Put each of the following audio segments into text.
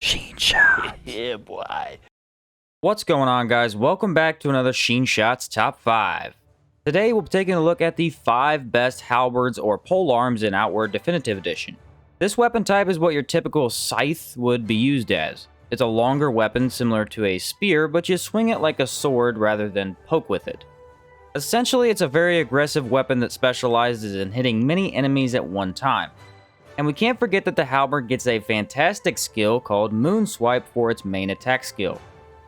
Sheen Shots. Yeah, boy. What's going on, guys? Welcome back to another Sheen Shots Top 5. Today, we'll be taking a look at the 5 best halberds or polearms in Outward Definitive Edition. This weapon type is what your typical scythe would be used as. It's a longer weapon similar to a spear, but you swing it like a sword rather than poke with it. Essentially, it's a very aggressive weapon that specializes in hitting many enemies at one time. And we can't forget that the halberd gets a fantastic skill called Moon Swipe for its main attack skill.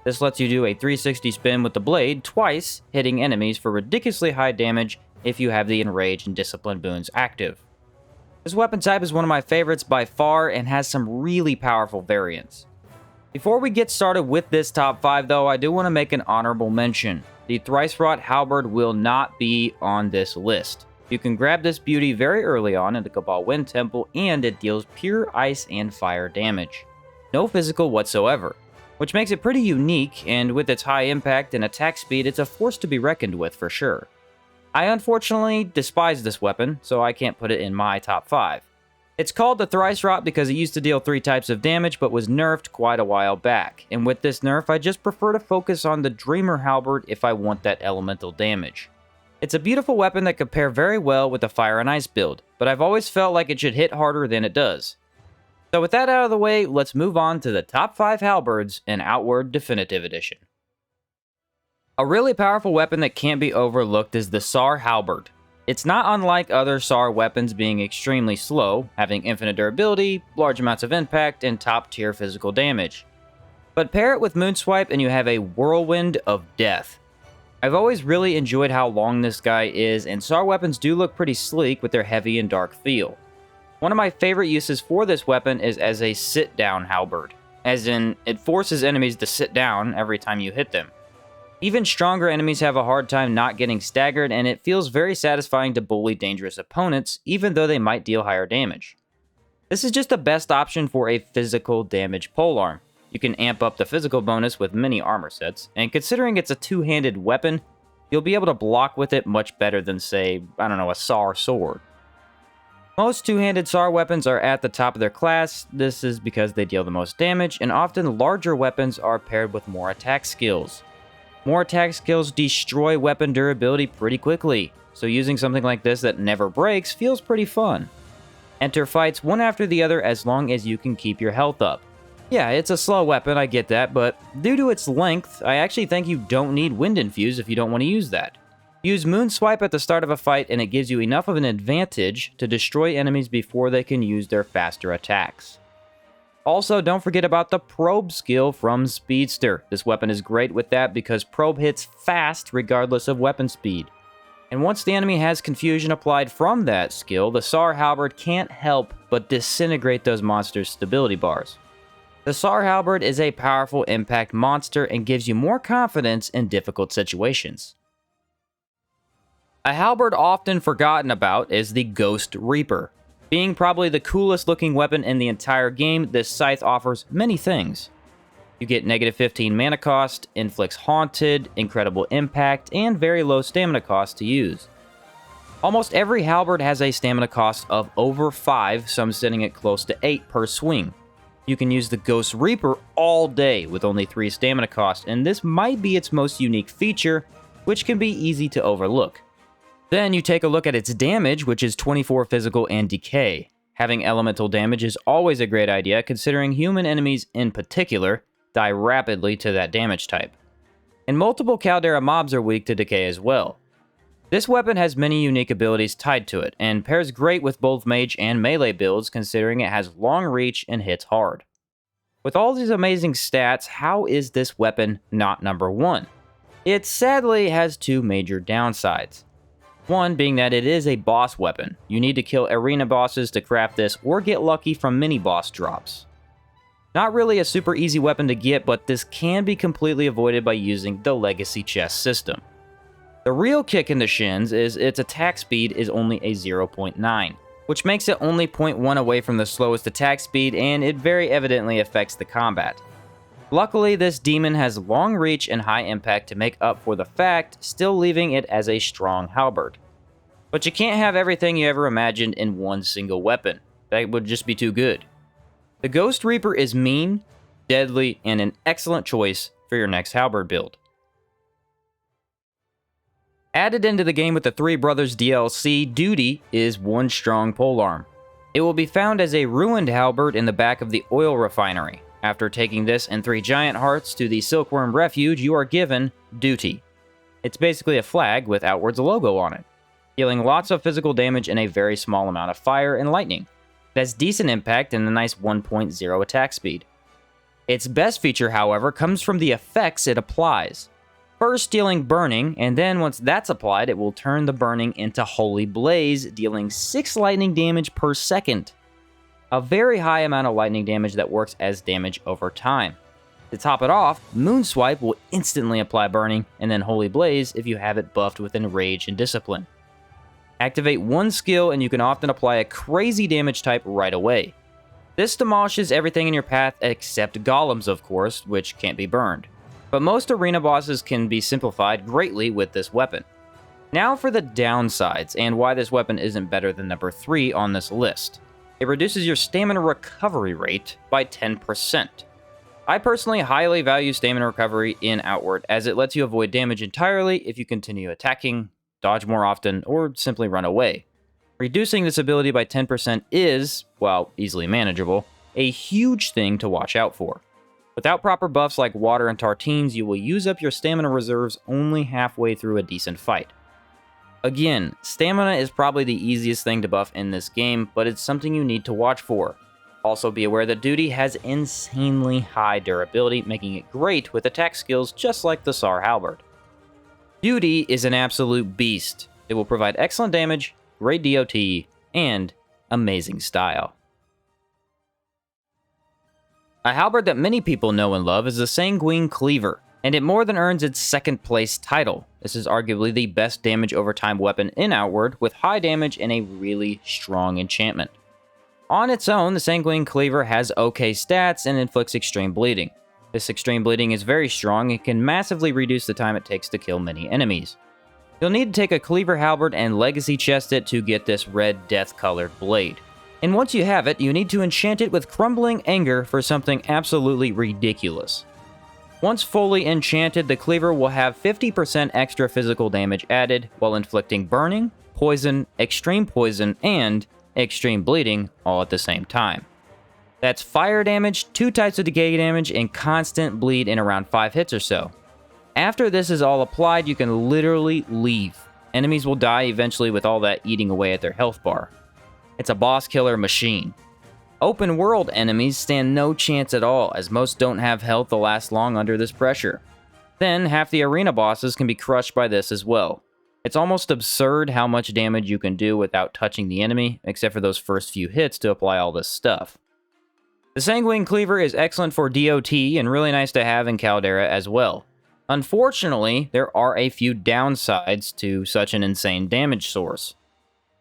This lets you do a 360 spin with the blade twice, hitting enemies for ridiculously high damage if you have the Enrage and Discipline boons active. This weapon type is one of my favorites by far and has some really powerful variants. Before we get started with this top 5 though, I do want to make an honorable mention. The Thrice Wrought Halberd will not be on this list. You can grab this beauty very early on in the Cabal Wind Temple, and it deals pure ice and fire damage. No physical whatsoever, which makes it pretty unique, and with its high impact and attack speed, it's a force to be reckoned with for sure. I unfortunately despise this weapon, so I can't put it in my top 5. It's called the Thrice Wrought because it used to deal 3 types of damage, but was nerfed quite a while back, and with this nerf, I just prefer to focus on the Dreamer Halberd if I want that elemental damage. It's a beautiful weapon that could pair very well with the Fire and Ice build, but I've always felt like it should hit harder than it does. So with that out of the way, let's move on to the top 5 halberds in Outward Definitive Edition. A really powerful weapon that can't be overlooked is the Sar Halberd. It's not unlike other Sar weapons being extremely slow, having infinite durability, large amounts of impact, and top tier physical damage. But pair it with Moon Swipe and you have a whirlwind of death. I've always really enjoyed how long this guy is, and Sar weapons do look pretty sleek with their heavy and dark feel. One of my favorite uses for this weapon is as a sit-down halberd, as in, it forces enemies to sit down every time you hit them. Even stronger enemies have a hard time not getting staggered, and it feels very satisfying to bully dangerous opponents, even though they might deal higher damage. This is just the best option for a physical damage polearm. You can amp up the physical bonus with many armor sets, and considering it's a two-handed weapon, you'll be able to block with it much better than, say, a Sar sword. Most two-handed Sar weapons are at the top of their class. This is because they deal the most damage, and often larger weapons are paired with more attack skills. More attack skills destroy weapon durability pretty quickly, so using something like this that never breaks feels pretty fun. Enter fights one after the other as long as you can keep your health up. Yeah, it's a slow weapon, I get that, but due to its length, I actually think you don't need Wind Infuse if you don't want to use that. Use Moon Swipe at the start of a fight and it gives you enough of an advantage to destroy enemies before they can use their faster attacks. Also, don't forget about the Probe skill from Speedster. This weapon is great with that because Probe hits fast regardless of weapon speed. And once the enemy has confusion applied from that skill, the Sar Halberd can't help but disintegrate those monsters' stability bars. The Sar Halberd is a powerful impact monster and gives you more confidence in difficult situations. A halberd often forgotten about is the Ghost Reaper. Being probably the coolest looking weapon in the entire game, this scythe offers many things. You get negative 15 mana cost, inflicts haunted, incredible impact, and very low stamina cost to use. Almost every halberd has a stamina cost of over 5, some sitting at close to 8 per swing. You can use the Ghost Reaper all day with only 3 stamina cost, and this might be its most unique feature, which can be easy to overlook. Then you take a look at its damage, which is 24 physical and decay. Having elemental damage is always a great idea, considering human enemies in particular die rapidly to that damage type. And multiple Caldera mobs are weak to decay as well. This weapon has many unique abilities tied to it, and pairs great with both mage and melee builds considering it has long reach and hits hard. With all these amazing stats, how is this weapon not number 1? It sadly has 2 major downsides. One being that it is a boss weapon. You need to kill arena bosses to craft this or get lucky from mini-boss drops. Not really a super easy weapon to get, but this can be completely avoided by using the Legacy Chest system. The real kick in the shins is its attack speed is only a 0.9, which makes it only 0.1 away from the slowest attack speed, and it very evidently affects the combat. Luckily, this demon has long reach and high impact to make up for the fact, still leaving it as a strong halberd. But you can't have everything you ever imagined in one single weapon. That would just be too good. The Ghost Reaper is mean, deadly, and an excellent choice for your next halberd build. Added into the game with the Three Brothers DLC, Duty is one strong polearm. It will be found as a ruined halberd in the back of the oil refinery. After taking this and 3 giant hearts to the Silkworm Refuge, you are given Duty. It's basically a flag with Outward's logo on it, dealing lots of physical damage and a very small amount of fire and lightning. It has decent impact and a nice 1.0 attack speed. Its best feature, however, comes from the effects it applies. First dealing burning, and then once that's applied, it will turn the burning into Holy Blaze, dealing 6 lightning damage per second. A very high amount of lightning damage that works as damage over time. To top it off, Moonswipe will instantly apply burning, and then Holy Blaze if you have it buffed with Enrage and Discipline. Activate one skill and you can often apply a crazy damage type right away. This demolishes everything in your path except golems, of course, which can't be burned. But most arena bosses can be simplified greatly with this weapon. Now for the downsides, and why this weapon isn't better than number 3 on this list. It reduces your stamina recovery rate by 10%. I personally highly value stamina recovery in Outward, as it lets you avoid damage entirely if you continue attacking, dodge more often, or simply run away. Reducing this ability by 10% is, while easily manageable, a huge thing to watch out for. Without proper buffs like water and tartines, you will use up your stamina reserves only halfway through a decent fight. Again, stamina is probably the easiest thing to buff in this game, but it's something you need to watch for. Also be aware that Duty has insanely high durability, making it great with attack skills just like the Sar Halberd. Duty is an absolute beast. It will provide excellent damage, great DOT, and amazing style. A halberd that many people know and love is the Sanguine Cleaver, and it more than earns its second place title. This is arguably the best damage over time weapon in Outward, with high damage and a really strong enchantment. On its own, the Sanguine Cleaver has okay stats and inflicts extreme bleeding. This extreme bleeding is very strong and can massively reduce the time it takes to kill many enemies. You'll need to take a Cleaver Halberd and Legacy Chest it to get this red death-colored blade. And once you have it, you need to enchant it with Crumbling Anger for something absolutely ridiculous. Once fully enchanted, the Cleaver will have 50% extra physical damage added, while inflicting burning, poison, extreme poison, and extreme bleeding all at the same time. That's fire damage, 2 types of decay damage, and constant bleed in around 5 hits or so. After this is all applied, you can literally leave. Enemies will die eventually with all that eating away at their health bar. It's a boss killer machine. Open world enemies stand no chance at all, as most don't have health to last long under this pressure. Then, half the arena bosses can be crushed by this as well. It's almost absurd how much damage you can do without touching the enemy, except for those first few hits to apply all this stuff. The Sanguine Cleaver is excellent for DOT and really nice to have in Caldera as well. Unfortunately, there are a few downsides to such an insane damage source.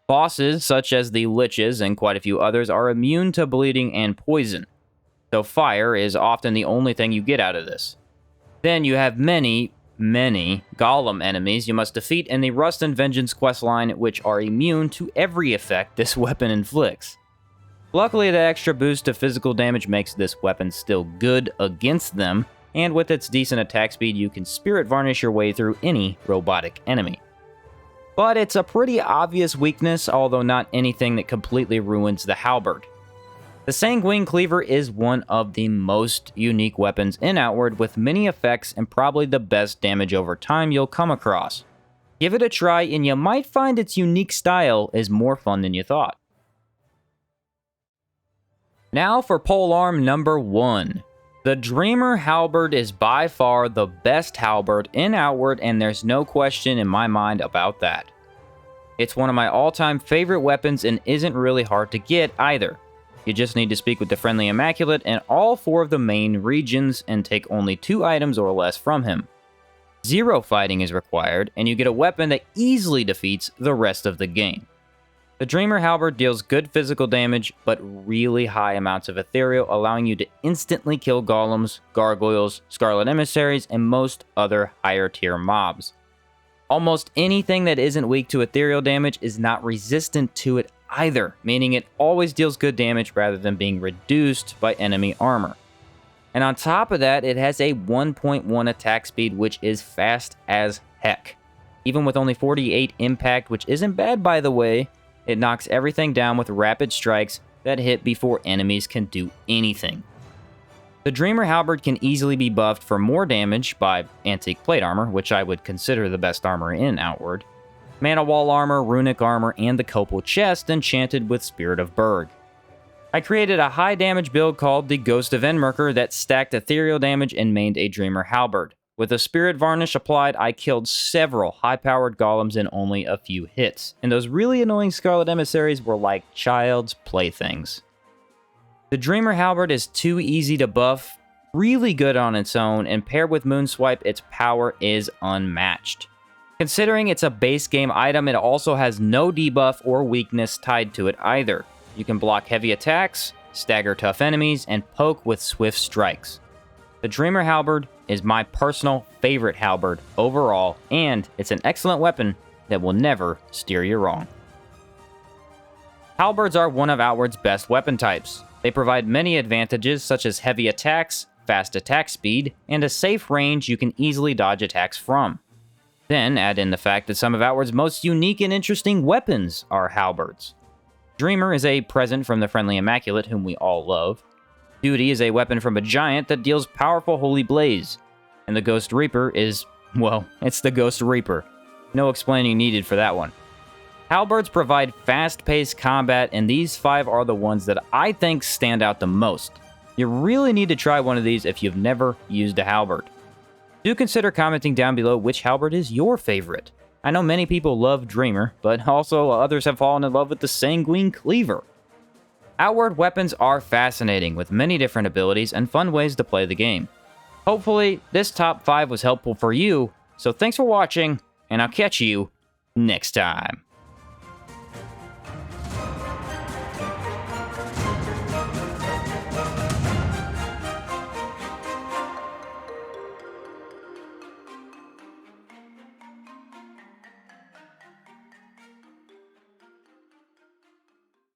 Bosses, such as the Liches and quite a few others, are immune to bleeding and poison, so fire is often the only thing you get out of this. Then you have many golem enemies you must defeat in the Rust and Vengeance questline, which are immune to every effect this weapon inflicts. Luckily, the extra boost to physical damage makes this weapon still good against them, and with its decent attack speed, you can Spirit Varnish your way through any robotic enemy. But it's a pretty obvious weakness, although not anything that completely ruins the halberd. The Sanguine Cleaver is one of the most unique weapons in Outward, with many effects and probably the best damage over time you'll come across. Give it a try and you might find its unique style is more fun than you thought. Now for polearm number 1. The Dreamer Halberd is by far the best halberd in Outward, and there's no question in my mind about that. It's one of my all-time favorite weapons and isn't really hard to get either. You just need to speak with the Friendly Immaculate in all 4 of the main regions and take only 2 items or less from him. 0 fighting is required, and you get a weapon that easily defeats the rest of the game. The Dreamer Halberd deals good physical damage, but really high amounts of ethereal, allowing you to instantly kill golems, gargoyles, scarlet emissaries, and most other higher tier mobs. Almost anything that isn't weak to ethereal damage is not resistant to it either, meaning it always deals good damage rather than being reduced by enemy armor. And on top of that, it has a 1.1 attack speed, which is fast as heck. Even with only 48 impact, which isn't bad by the way, it knocks everything down with rapid strikes that hit before enemies can do anything. The Dreamer Halberd can easily be buffed for more damage by Antique Plate Armor, which I would consider the best armor in Outward, Mana Wall Armor, Runic Armor, and the Copal Chest enchanted with Spirit of Berg. I created a high damage build called the Ghost of Enmerker that stacked ethereal damage and mained a Dreamer Halberd. With a Spirit Varnish applied, I killed several high-powered golems in only a few hits, and those really annoying Scarlet Emissaries were like child's playthings. The Dreamer Halberd is too easy to buff, really good on its own, and paired with Moonswipe, its power is unmatched. Considering it's a base game item, it also has no debuff or weakness tied to it either. You can block heavy attacks, stagger tough enemies, and poke with swift strikes. The Dreamer Halberd is my personal favorite halberd overall, and it's an excellent weapon that will never steer you wrong. Halberds are one of Outward's best weapon types. They provide many advantages such as heavy attacks, fast attack speed, and a safe range you can easily dodge attacks from. Then add in the fact that some of Outward's most unique and interesting weapons are halberds. Dreamer is a present from the Friendly Immaculate, whom we all love. Duty is a weapon from a giant that deals powerful Holy Blaze. And the Ghost Reaper is, well, it's the Ghost Reaper. No explaining needed for that one. Halberds provide fast-paced combat, and these 5 are the ones that I think stand out the most. You really need to try one of these if you've never used a halberd. Do consider commenting down below which halberd is your favorite. I know many people love Dreamer, but also others have fallen in love with the Sanguine Cleaver. Outward weapons are fascinating, with many different abilities and fun ways to play the game. Hopefully, this top 5 was helpful for you, so thanks for watching, and I'll catch you next time.